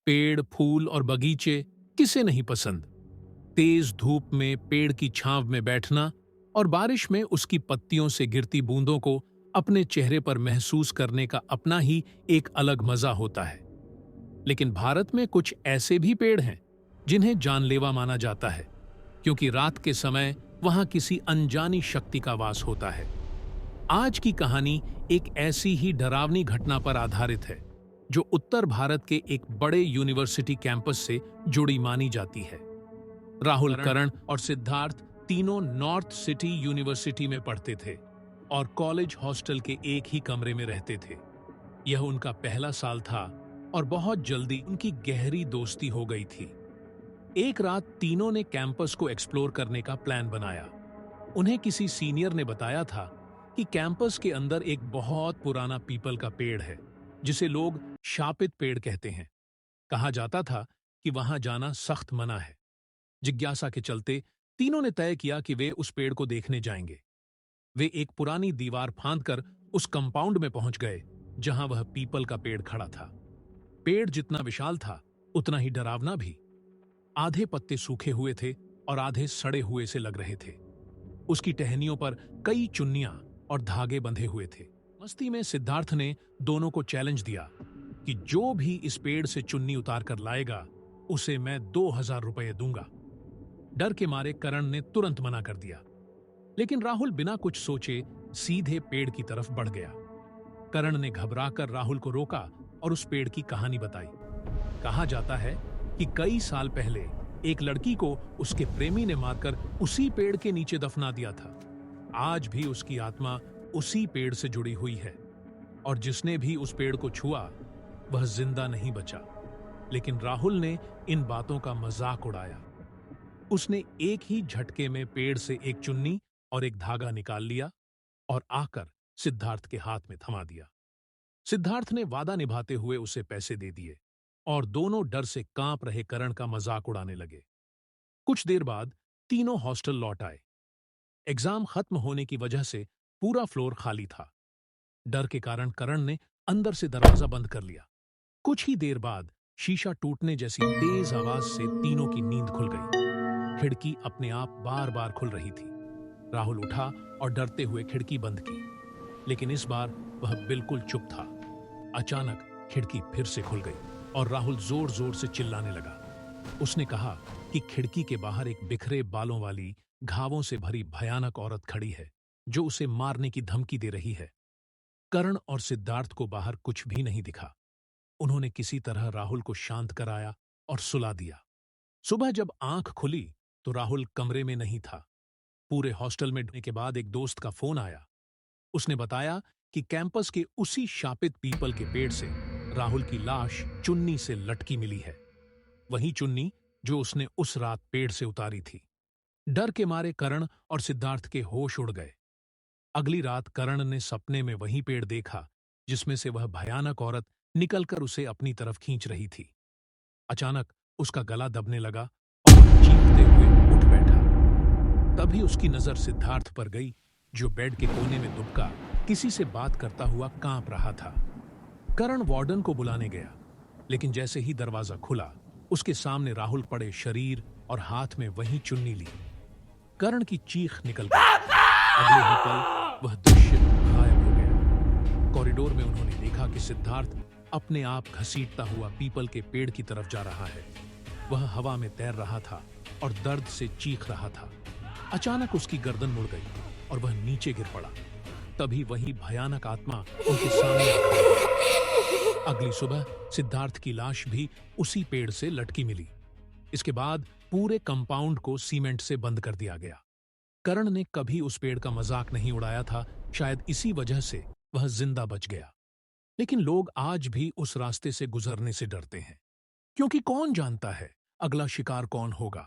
पेड़, फूल और बगीचे किसे नहीं पसंद। तेज धूप में पेड़ की छांव में बैठना और बारिश में उसकी पत्तियों से गिरती बूंदों को अपने चेहरे पर महसूस करने का अपना ही एक अलग मजा होता है। लेकिन भारत में कुछ ऐसे भी पेड़ हैं जिन्हें जानलेवा माना जाता है, क्योंकि रात के समय वहां किसी अनजानी शक्ति का वास होता है। आज की कहानी एक ऐसी ही डरावनी घटना पर आधारित है, जो उत्तर भारत के एक बड़े यूनिवर्सिटी कैंपस से जुड़ी मानी जाती है। राहुल, करण और सिद्धार्थ तीनों नॉर्थ सिटी यूनिवर्सिटी में पढ़ते थे और कॉलेज हॉस्टल के एक ही कमरे में रहते थे। यह उनका पहला साल था और बहुत जल्दी उनकी गहरी दोस्ती हो गई थी। एक रात तीनों ने कैंपस को एक्सप्लोर करने का प्लान बनाया। उन्हें किसी सीनियर ने बताया था कि कैंपस के अंदर एक बहुत पुराना पीपल का पेड़ है, जिसे लोग शापित पेड़ कहते हैं। कहा जाता था कि वहां जाना सख्त मना है। जिज्ञासा के चलते तीनों ने तय किया कि वे उस पेड़ को देखने जाएंगे। वे एक पुरानी दीवार फांदकर उस कंपाउंड में पहुंच गए जहां वह पीपल का पेड़ खड़ा था। पेड़ जितना विशाल था, उतना ही डरावना भी। आधे पत्ते सूखे हुए थे और आधे सड़े हुए से लग रहे थे। उसकी टहनियों पर कई चुन्नियां और धागे बंधे हुए थे। मस्ती में सिद्धार्थ ने दोनों को चैलेंज दिया कि जो भी इस पेड़ से चुन्नी उतार कर लाएगा, उसे मैं 2000 रुपये दूंगा। डर के मारे करण ने तुरंत मना कर दिया, लेकिन राहुल बिना कुछ सोचे सीधे पेड़ की तरफ बढ़ गया। करण ने घबराकर राहुल को रोका और उस पेड़ की कहानी बताई। कहा जाता है कि कई साल पहले एक लड़की को उसके प्रेमी ने मारकर उसी पेड़ के नीचे दफना दिया था। आज भी उसकी आत्मा उसी पेड़ से जुड़ी हुई है और जिसने भी उस पेड़ को छुआ वह जिंदा नहीं बचा। लेकिन राहुल ने इन बातों का मजाक उड़ाया। उसने एक ही झटके में पेड़ से एक चुन्नी और एक धागा निकाल लिया और आकर सिद्धार्थ के हाथ में थमा दिया। सिद्धार्थ ने वादा निभाते हुए उसे पैसे दे दिए और दोनों डर से कांप रहे करण का मजाक उड़ाने लगे। कुछ देर बाद तीनों हॉस्टल लौट आए। एग्जाम खत्म होने की वजह से पूरा फ्लोर खाली था। डर के कारण करण ने अंदर से दरवाजा बंद कर लिया। कुछ ही देर बाद शीशा टूटने जैसी तेज आवाज से तीनों की नींद खुल गई। खिड़की अपने आप बार बार खुल रही थी। राहुल उठा और डरते हुए खिड़की बंद की, लेकिन इस बार वह बिल्कुल चुप था। अचानक खिड़की फिर से खुल गई और राहुल जोर जोर से चिल्लाने लगा। उसने कहा कि खिड़की के बाहर एक बिखरे बालों वाली, घावों से भरी भयानक औरत खड़ी है, जो उसे मारने की धमकी दे रही है। करण और सिद्धार्थ को बाहर कुछ भी नहीं दिखा। उन्होंने किसी तरह राहुल को शांत कराया और सुला दिया। सुबह जब आंख खुली तो राहुल कमरे में नहीं था। पूरे हॉस्टल में ढूंढने के बाद एक दोस्त का फोन आया। उसने बताया कि कैंपस के उसी शापित पीपल के पेड़ से राहुल की लाश चुन्नी से लटकी मिली है। वही चुन्नी जो उसने उस रात पेड़ से उतारी थी। डर के मारे करण और सिद्धार्थ के होश उड़ गए। अगली रात करण ने सपने में वही पेड़ देखा जिसमें से वह भयानक औरत निकलकर उसे अपनी तरफ खींच रही थी। अचानक उसका गला दबने लगा और वह चीखते हुए उठ बैठा। तभी उसकी नजर सिद्धार्थ पर गई, जो बेड के कोने में दुबका किसी से बात करता हुआ कांप रहा था। करण वार्डन को बुलाने गया, लेकिन जैसे ही दरवाजा खुला, उसके सामने राहुल पड़े शरीर और हाथ में वही चुन्नी ली। करण की चीख निकल गई। अगले ही पल वह दृश्य गायब हो गया। कॉरिडोर में उन्होंने देखा कि सिद्धार्थ अपने आप घसीटता हुआ पीपल के पेड़ की तरफ जा रहा है। वह हवा में तैर रहा था और दर्द से चीख रहा था। अचानक उसकी गर्दन मुड़ गई और वह नीचे गिर पड़ा। तभी वही भयानक आत्मा उनके सामने आ गई। अगली सुबह सिद्धार्थ की लाश भी उसी पेड़ से लटकी मिली। इसके बाद पूरे कंपाउंड को सीमेंट से बंद कर दिया गया। करण ने कभी उस पेड़ का मजाक नहीं उड़ाया था, शायद इसी वजह से वह जिंदा बच गया। लेकिन लोग आज भी उस रास्ते से गुजरने से डरते हैं, क्योंकि कौन जानता है अगला शिकार कौन होगा।